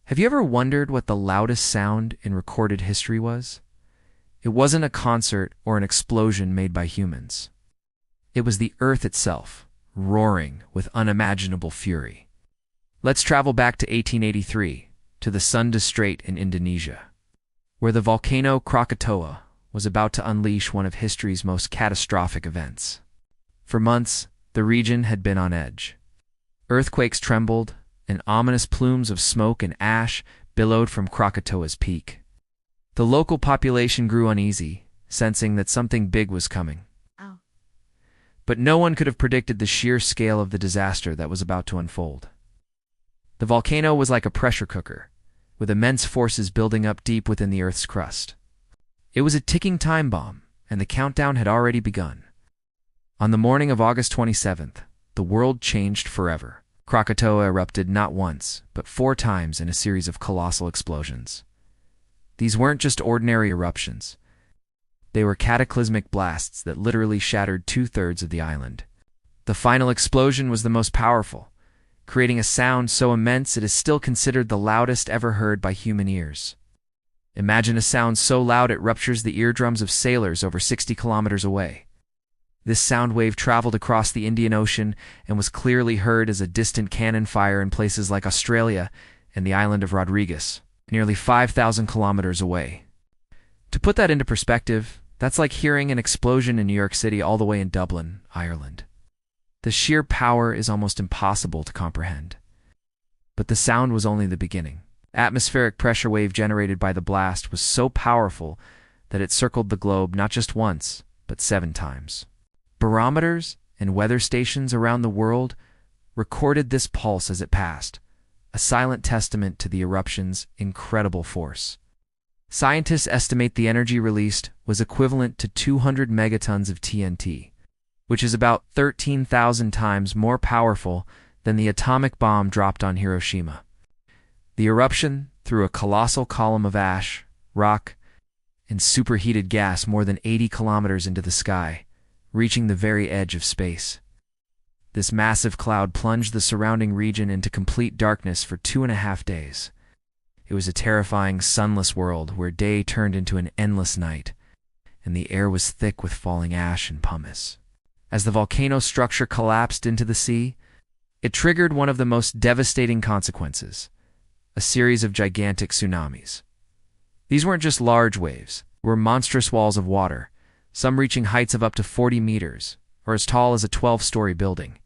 Have you ever wondered what the loudest sound in recorded history was? It wasn't a concert or an explosion made by humans. It was the earth itself, roaring with unimaginable fury. Let's travel back to 1883, to the Sunda Strait in Indonesia, where the volcano Krakatoa was about to unleash one of history's most catastrophic events. For months, the region had been on edge. Earthquakes trembled, and ominous plumes of smoke and ash billowed from Krakatoa's peak. The local population grew uneasy, sensing that something big was coming. But no one could have predicted the sheer scale of the disaster that was about to unfold. The volcano was like a pressure cooker, with immense forces building up deep within the Earth's crust. It was a ticking time bomb, and the countdown had already begun. On the morning of August 27th, the world changed forever. Krakatoa erupted not once, but 4 times in a series of colossal explosions. These weren't just ordinary eruptions. They were cataclysmic blasts that literally shattered 2/3 of the island. The final explosion was the most powerful, creating a sound so immense it is still considered the loudest ever heard by human ears. Imagine a sound so loud it ruptures the eardrums of sailors over 60 kilometers away. This sound wave traveled across the Indian Ocean and was clearly heard as a distant cannon fire in places like Australia and the island of Rodrigues, nearly 5,000 kilometers away. To put that into perspective, that's like hearing an explosion in New York City all the way in Dublin, Ireland. The sheer power is almost impossible to comprehend. But the sound was only the beginning. Atmospheric pressure wave generated by the blast was so powerful that it circled the globe not just once, but 7 times. Barometers and weather stations around the world recorded this pulse as it passed, a silent testament to the eruption's incredible force. Scientists estimate the energy released was equivalent to 200 megatons of TNT, which is about 13,000 times more powerful than the atomic bomb dropped on Hiroshima. The eruption threw a colossal column of ash, rock, and superheated gas more than 80 kilometers into the sky, reaching the very edge of space. This massive cloud plunged the surrounding region into complete darkness for 2.5 days. It was a terrifying, sunless world where day turned into an endless night, and the air was thick with falling ash and pumice. As the volcano structure collapsed into the sea, it triggered one of the most devastating consequences: a series of gigantic tsunamis. These weren't just large waves, they were monstrous walls of water, some reaching heights of up to 40 meters, or as tall as a 12-story building.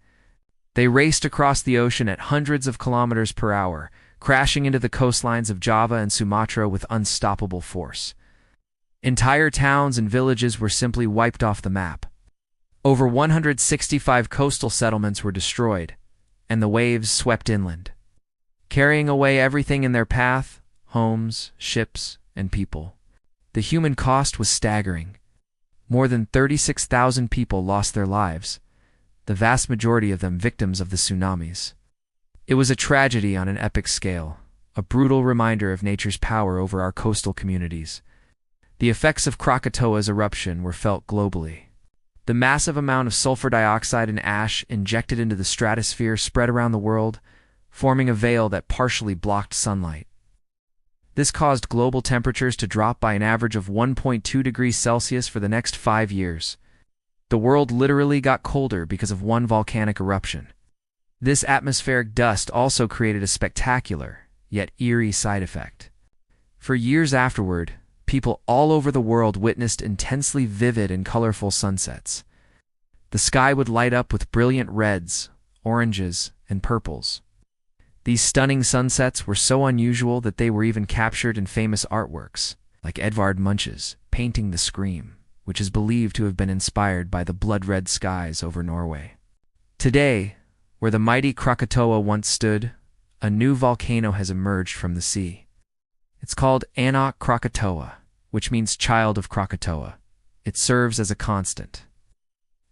They raced across the ocean at hundreds of kilometers per hour, crashing into the coastlines of Java and Sumatra with unstoppable force. Entire towns and villages were simply wiped off the map. Over 165 coastal settlements were destroyed, and the waves swept inland, carrying away everything in their path: homes, ships, and people. The human cost was staggering. More than 36,000 people lost their lives, the vast majority of them victims of the tsunamis. It was a tragedy on an epic scale, a brutal reminder of nature's power over our coastal communities. The effects of Krakatoa's eruption were felt globally. The massive amount of sulfur dioxide and ash injected into the stratosphere spread around the world, forming a veil that partially blocked sunlight. This caused global temperatures to drop by an average of 1.2 degrees Celsius for the next 5 years. The world literally got colder because of one volcanic eruption. This atmospheric dust also created a spectacular, yet eerie side effect. For years afterward, people all over the world witnessed intensely vivid and colorful sunsets. The sky would light up with brilliant reds, oranges, and purples. These stunning sunsets were so unusual that they were even captured in famous artworks, like Edvard Munch's painting The Scream, which is believed to have been inspired by the blood-red skies over Norway. Today, where the mighty Krakatoa once stood, a new volcano has emerged from the sea. It's called Anak Krakatoa, which means child of Krakatoa. It serves as a constant,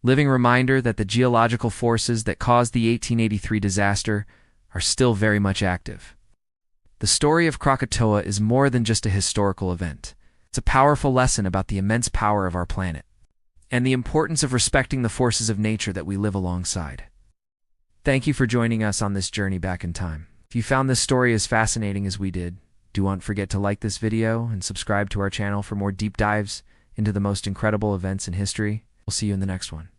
living reminder that the geological forces that caused the 1883 disaster are still very much active. The story of Krakatoa is more than just a historical event. It's a powerful lesson about the immense power of our planet, and the importance of respecting the forces of nature that we live alongside. Thank you for joining us on this journey back in time. If you found this story as fascinating as we did, do not forget to like this video and subscribe to our channel for more deep dives into the most incredible events in history. We'll see you in the next one.